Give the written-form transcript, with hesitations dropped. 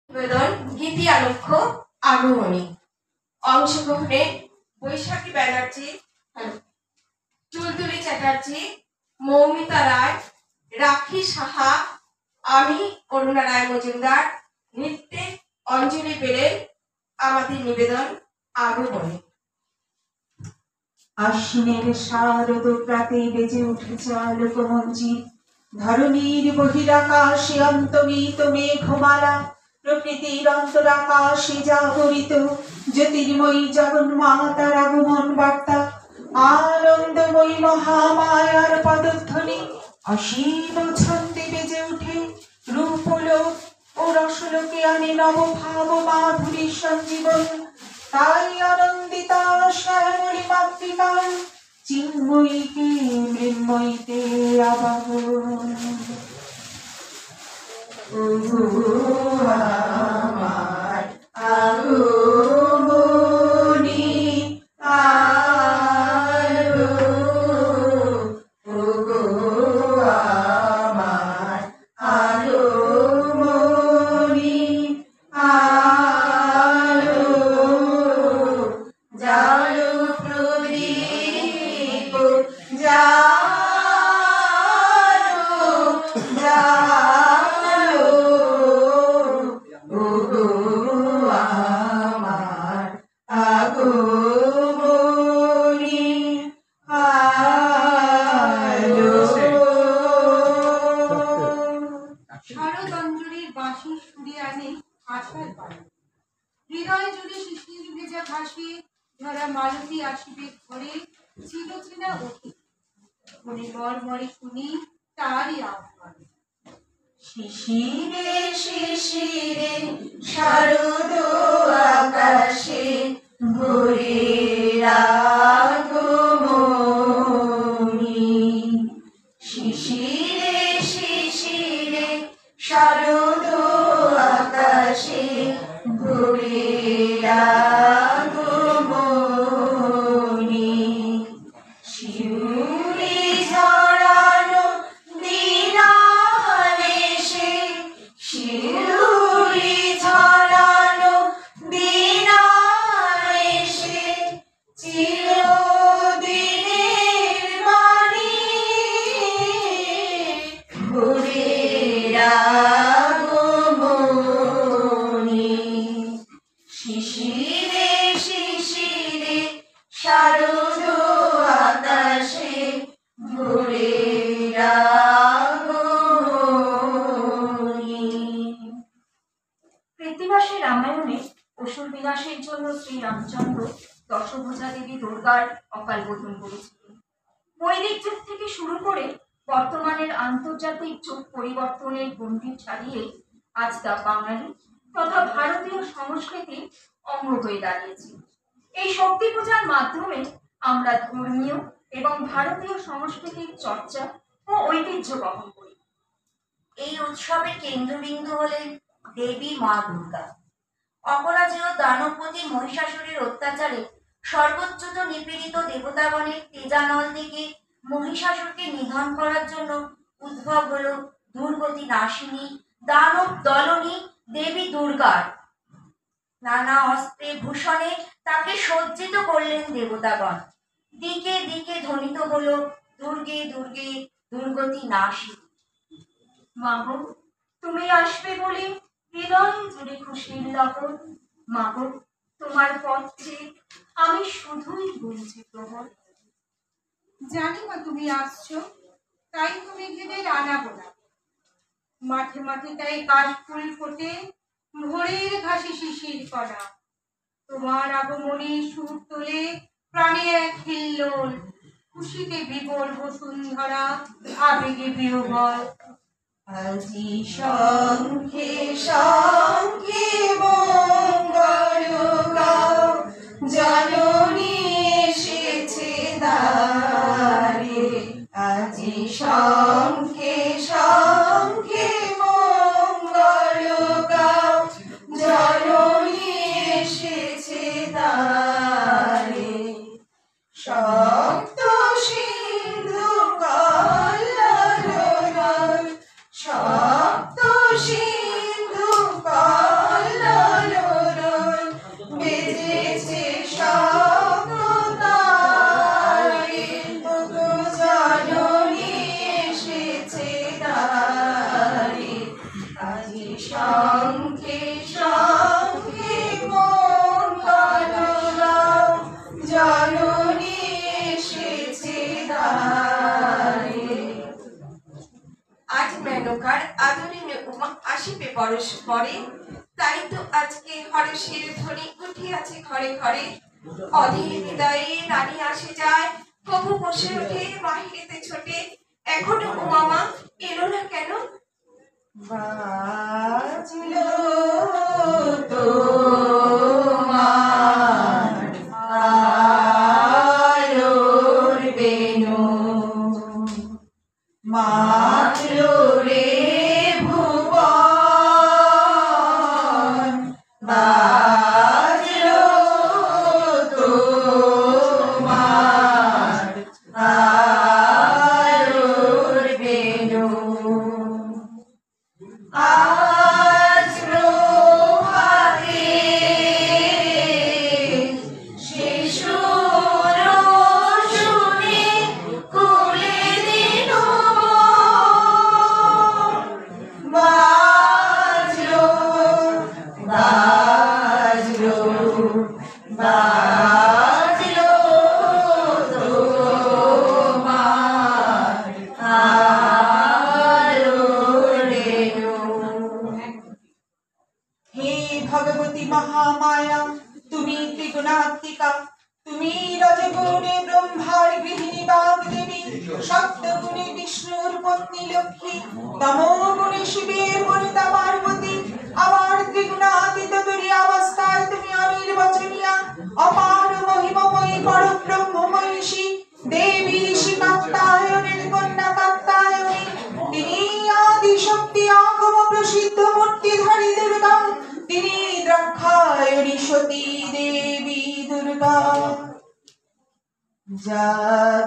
নিবেদন গীতি আলক্ষ্য আগমনী। অংশগ্রহণে বৈশাখী ব্যানার্জি, চুলতুলি চ্যাটার্জি, মৌমিতা রায়, রাখি সাহা, আমি অরুণা রায় মজুমদার, নৃত্যে অঞ্জলি পেলেন। আমাদের নিবেদন আগমনী। আশ্বিনের শারদ প্রাতে বেজে উঠেছে আলোকমঞ্জি, ধরণীর বহিরাকাশে অন্তমিত মেঘমালা, প্রকৃতির অন্তরাকাশে জাগরিত জ্যোতির্ময়ী জগন্মাতার আগমন বার্তা, আনন্দময়ী মহামায়ার পদধ্বনি অসীম ছন্দে বেজে উঠে রূপলোক ও রসলোকে আনে নবভাব মাধুরীর সঞ্জীবন। তাই আনন্দিতা শ্যামলী মাতৃকা চিন্ময়ীকে মৃন্ময়ীতে আবাহন। আমার আগমনী আলো, ওগো আমার আগমনী আলো, জালো প্রদীপ জালো জালো, ওগো আমার আগমনী আলো। শারদ অঞ্জলির বাঁশি সুরে আনে আশার বাণী, হৃদয় জুড়ে শিশির ভেজা ভাসে ধরা মালতী আসিবে ঘরে, চিরচেনা অতি মনে মর্মরে শুনি তারই আহ্বান। শিশিরে শিশিরে শারদ আকাশে ভোরের আগমনী, শিশিরে শিশিরে শারদ আকাশে ভোরের আগমনী, শিউলি ঝরানো দিনানেশে, শিউলি ঝরানো দিনানেশে চিরদিনের বাণী, ভোরের আগমনী, শিশিরে শিশিরে শারদ আকাশে ভোরের আগমনী। কৃত্তিবাসী রামায়ণে অসুর বিনাশের জন্য শ্রীরামচন্দ্র দশভুজা দেবী দুর্গার অকাল বোধন করেছিলেন। বৈদিক যুগ থেকে শুরু করে বর্তমানের আন্তর্জাতিক যুগ পরিবর্তনের গণ্ডি ছাড়িয়ে আজ তা বাঙালি তথা ভারতীয় সংস্কৃতির অঙ্গ হয়ে দাঁড়িয়েছে। এই শক্তি পূজার মাধ্যমে আমরা ধর্মীয় এবং ভারতীয় সংস্কৃতির চর্চা ও ঐতিহ্য বহন করি। এই উৎসবের কেন্দ্রবিন্দু হলেন দেবী মা দুর্গা। অপরাজেয় দানবপতি মহিষাসুরের অত্যাচারে সর্বোচ্চত নিপীড়িত দেবতাগণের তেজানল থেকে মহিষাসুরকে নিধন করার জন্য উদ্ভব হল দুর্গতি নাশিনী দানব দলনী দেবী দুর্গার। নানা অস্ত্রে ভূষণে তাকে সজ্জিত করলেন দেবতাগণ। দিকে দিকে ধ্বনিত হল দুর্গে দুর্গে দুর্গতি নাশিনী। মাগো, তুমি আসবে বলে হৃদয় জুড়ে খুশির লহর। মাগো, তোমার পথে আমি শুধুই বলছি প্রহর। জানি মা তুমি আসছো, তাই তুমি ঘেদের আনাবো না। মাঠে মাঠে তাই কাশ ফুল ফোটে, ভোরের ঘাসে শিশির কণা। তোমার আগমনী সুর তোলে প্রাণে এক হিল্লোল, খুশিতে বিবর বসুন্ধরা আবেগে বিহ্বল। আজি শঙ্খে শঙ্খে মঙ্গল গাও, জননী এসেছে দ্বারে। আজি শঙ্খে শঙ্খে মঙ্গল গাও, জননী এসেছে দ্বারে। সপ্ত সিন্ধু কল্যাণ সপ্ত সিন্ধু শঙ্খে শঙ্খে মঙ্গল গাও, জননী এসেছে দ্বারে। আজ মেনকার আদরিণী উমা আসিবে পরশ পরে, তাই তো আজকে হরষের ধ্বনি উঠিয়াছে ঘরে ঘরে। অধীর হৃদয়ে রানী আসে যায়, কবু বসে ওঠে বাহিরেতে ছোটে। এখনো উমামা এলো না কেন? বাজলো তোমার আলোর বেণু, মাতলো রে ভুবন, বাজলো তোমার আলোর বেণু। আজ প্রভাতে শিশুর শুনে কুলে দিল বাজলো বাজলো বাজলো তোমার আলোর রেণু। হে ভগবতী মহামায়া, তুমি ত্রিগুণাত্মিকা, তুমি রজগুণে ব্রহ্মার গৃহিণী বাগদেবী, সপ্তগুণে বিষ্ণুর পত্নী লক্ষ্মী, তমোগুণে শিবের বনিতা পার্বতী। আমার ত্রিগুণাতীত তুরীয়াবস্থায় তুমি অনির্বচনীয়া, অপার মহিমময়ী পরব্রহ্মময়ীষী দেবী ঋষি কাত্যায়নের কন্যা কাত্যায়নী। তিনি আদি শক্তি আগম প্রসিদ্ধ মূর্তিধারী দুর্গা, তিনি দ্রাক্ষায়ণী সতী দেবী দুর্গা। জাগ